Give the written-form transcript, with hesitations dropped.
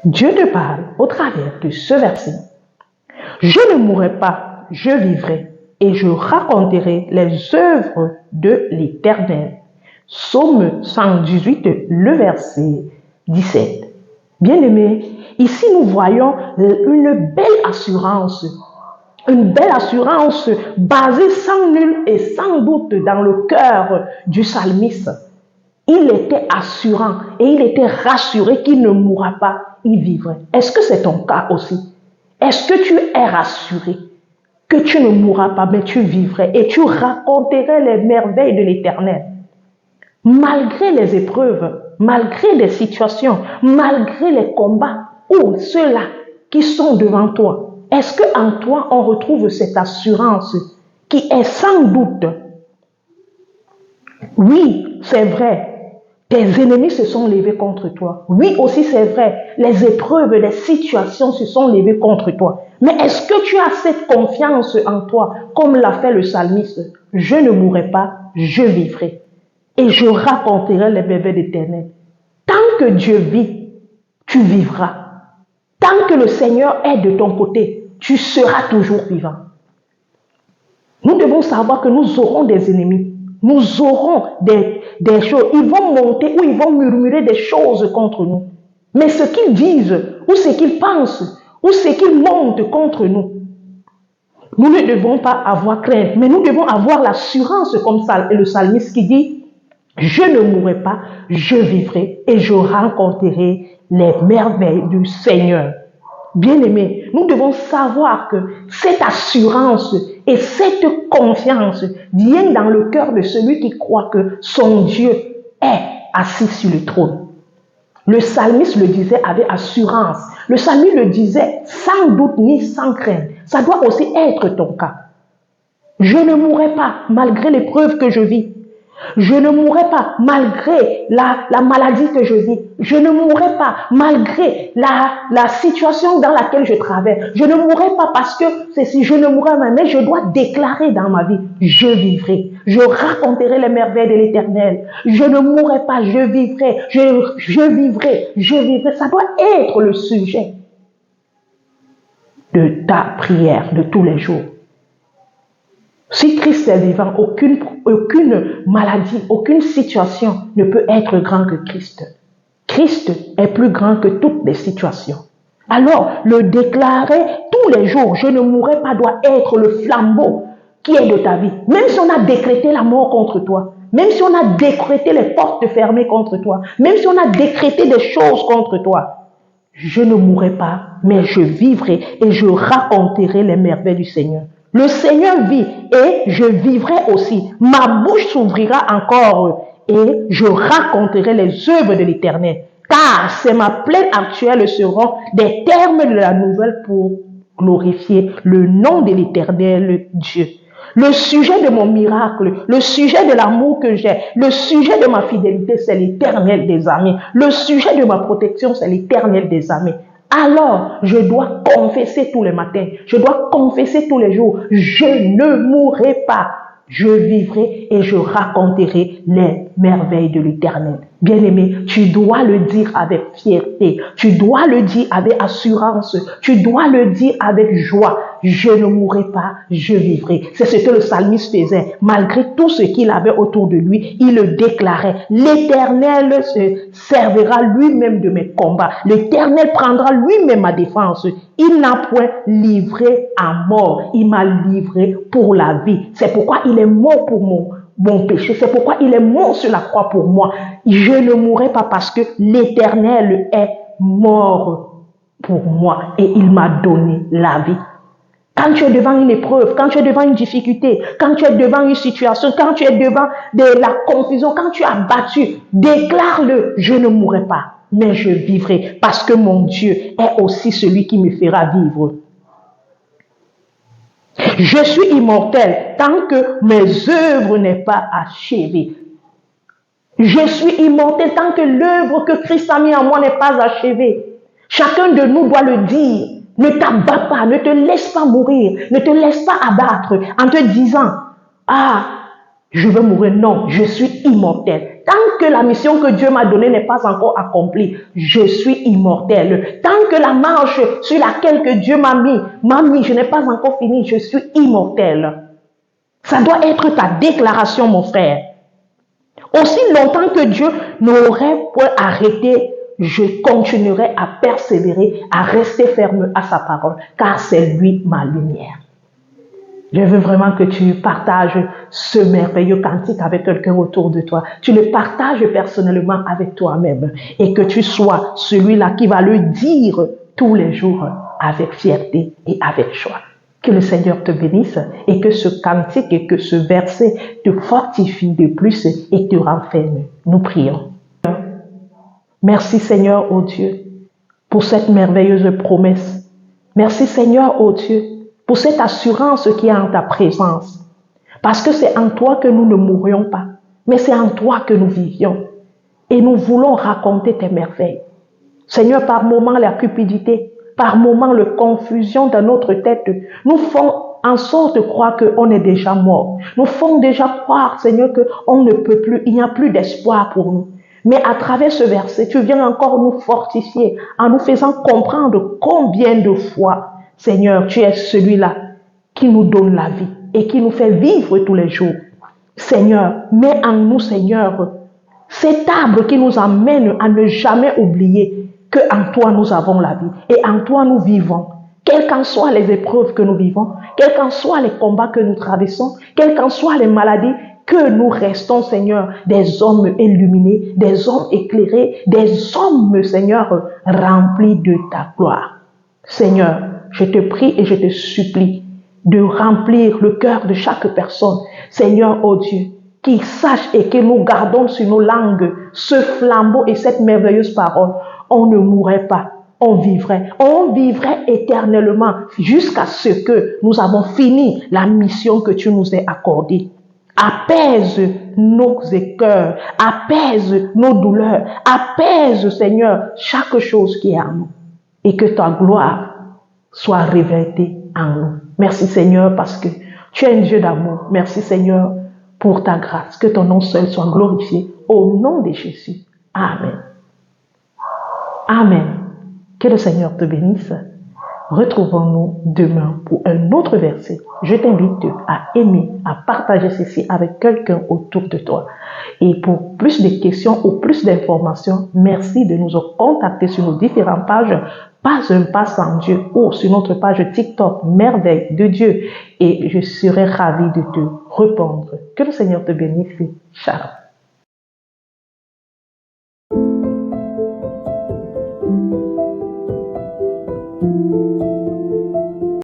Dieu te parle au travers de ce verset. Je ne mourrai pas, je vivrai et je raconterai les œuvres de l'Éternel. Psaume 118, le verset 17. Bien-aimés, ici nous voyons une belle assurance basée sans nul et sans doute dans le cœur du psalmiste. Il était assurant et il était rassuré qu'il ne mourra pas, il vivrait. Est-ce que c'est ton cas aussi? Est-ce que tu es rassuré que tu ne mourras pas, mais tu vivrais et tu raconterais les merveilles de l'Éternel? Malgré les épreuves, malgré les situations, malgré les combats ou ceux-là qui sont devant toi, est-ce qu'en toi on retrouve cette assurance qui est sans doute? Oui, c'est vrai. Tes ennemis se sont levés contre toi. Oui, aussi c'est vrai. Les épreuves, les situations se sont levées contre toi. Mais est-ce que tu as cette confiance en toi, comme l'a fait le psalmiste? Je ne mourrai pas, je vivrai. Et je raconterai les merveilles d'Éternel. Tant que Dieu vit, tu vivras. Tant que le Seigneur est de ton côté, tu seras toujours vivant. Nous devons savoir que nous aurons des ennemis. Nous aurons des choses. Ils vont monter ou ils vont murmurer des choses contre nous. Mais ce qu'ils disent, ou ce qu'ils pensent, ou ce qu'ils montent contre nous, nous ne devons pas avoir crainte, mais nous devons avoir l'assurance comme ça, le psalmiste qui dit, je ne mourrai pas, je vivrai et je rencontrerai les merveilles du Seigneur. Bien-aimés, nous devons savoir que cette assurance et cette confiance vient dans le cœur de celui qui croit que son Dieu est assis sur le trône. Le psalmiste le disait avec assurance. Le psalmiste le disait sans doute ni sans crainte. Ça doit aussi être ton cas. Je ne mourrai pas malgré l'épreuve que je vis. Je ne mourrai pas malgré la maladie que je vis. Je ne mourrai pas malgré la situation dans laquelle je traverse. Je ne mourrai pas parce que c'est si je ne mourrai pas, mais je dois déclarer dans ma vie, je vivrai. Je raconterai les merveilles de l'Éternel. Je ne mourrai pas, je vivrai. Je vivrai, je vivrai. Ça doit être le sujet de ta prière de tous les jours. Si Christ est vivant, aucune maladie, aucune situation ne peut être grand que Christ. Christ est plus grand que toutes les situations. Alors, le déclarer tous les jours, je ne mourrai pas, doit être le flambeau qui est de ta vie. Même si on a décrété la mort contre toi, même si on a décrété les portes fermées contre toi, même si on a décrété des choses contre toi, je ne mourrai pas, mais je vivrai et je raconterai les merveilles du Seigneur. Le Seigneur vit et je vivrai aussi. Ma bouche s'ouvrira encore et je raconterai les œuvres de l'Éternel. Car c'est ma plaine actuelle seront des termes de la nouvelle pour glorifier le nom de l'Éternel Dieu. Le sujet de mon miracle, le sujet de l'amour que j'ai, le sujet de ma fidélité, c'est l'Éternel des armées. Le sujet de ma protection, c'est l'Éternel des armées. Alors, je dois confesser tous les matins, je dois confesser tous les jours, je ne mourrai pas, je vivrai et je raconterai les merveilles de l'Éternel. Bien-aimé, tu dois le dire avec fierté, tu dois le dire avec assurance, tu dois le dire avec joie. Je ne mourrai pas, je vivrai. C'est ce que le psalmiste faisait. Malgré tout ce qu'il avait autour de lui, il le déclarait. L'Éternel se servira lui-même de mes combats. L'Éternel prendra lui-même ma défense. Il n'a point livré à mort. Il m'a livré pour la vie. C'est pourquoi il est mort pour mon péché. C'est pourquoi il est mort sur la croix pour moi. Je ne mourrai pas parce que l'Éternel est mort pour moi et il m'a donné la vie. Quand tu es devant une épreuve, quand tu es devant une difficulté, quand tu es devant une situation, quand tu es devant de la confusion, quand tu as battu, déclare-le, je ne mourrai pas, mais je vivrai parce que mon Dieu est aussi celui qui me fera vivre. Je suis immortel tant que mes œuvres n'est pas achevées. Je suis immortel tant que l'œuvre que Christ a mis en moi n'est pas achevée. Chacun de nous doit le dire. Ne t'abats pas, ne te laisse pas mourir, ne te laisse pas abattre en te disant, ah, Je veux mourir. Non, je suis immortel. Tant que la mission que Dieu m'a donnée n'est pas encore accomplie, je suis immortel. Tant que la marche sur laquelle que Dieu m'a mis, je n'ai pas encore fini, je suis immortel. Ça doit être ta déclaration, mon frère. Aussi longtemps que Dieu n'aurait point arrêté, je continuerai à persévérer, à rester ferme à sa parole, car c'est lui ma lumière. Je veux vraiment que tu partages ce merveilleux cantique avec quelqu'un autour de toi. Tu le partages personnellement avec toi-même et que tu sois celui-là qui va le dire tous les jours avec fierté et avec joie. Que le Seigneur te bénisse et que ce cantique et que ce verset te fortifie de plus et te renferme. Nous prions. Merci Seigneur, ô Dieu, pour cette merveilleuse promesse. Merci Seigneur, ô Dieu, pour cette assurance qui est en ta présence. Parce que c'est en toi que nous ne mourrions pas, mais c'est en toi que nous vivions. Et nous voulons raconter tes merveilles. Seigneur, par moments la cupidité, par moments la confusion dans notre tête, nous font en sorte de croire qu'on est déjà mort. Nous font déjà croire, Seigneur, qu'on ne peut plus, il n'y a plus d'espoir pour nous. Mais à travers ce verset, tu viens encore nous fortifier en nous faisant comprendre combien de fois, Seigneur, tu es celui-là qui nous donne la vie et qui nous fait vivre tous les jours. Seigneur, mets en nous, Seigneur, cet arbre qui nous amène à ne jamais oublier qu'en toi nous avons la vie et en toi nous vivons. Quelles qu'en soient les épreuves que nous vivons, quels qu'en soient les combats que nous traversons, quelles qu'en soient les maladies, que nous restons, Seigneur, des hommes illuminés, des hommes éclairés, des hommes, Seigneur, remplis de ta gloire. Seigneur, je te prie et je te supplie de remplir le cœur de chaque personne. Seigneur, oh Dieu, qu'ils sachent et que nous gardons sur nos langues ce flambeau et cette merveilleuse parole. On ne mourrait pas, on vivrait éternellement jusqu'à ce que nous avons fini la mission que tu nous as accordée. Apaise nos cœurs, apaise nos douleurs, apaise, Seigneur, chaque chose qui est en nous et que ta gloire soit révélée en nous. Merci Seigneur parce que tu es un Dieu d'amour. Merci Seigneur pour ta grâce. Que ton nom seul soit glorifié. Au nom de Jésus. Amen. Amen. Que le Seigneur te bénisse. Retrouvons-nous demain pour un autre verset. Je t'invite à aimer, à partager ceci avec quelqu'un autour de toi. Et pour plus de questions ou plus d'informations, merci de nous contacter sur nos différentes pages Pas un pas sans Dieu ou sur notre page TikTok Merveille de Dieu. Et je serai ravie de te répondre. Que le Seigneur te bénisse. Shalom.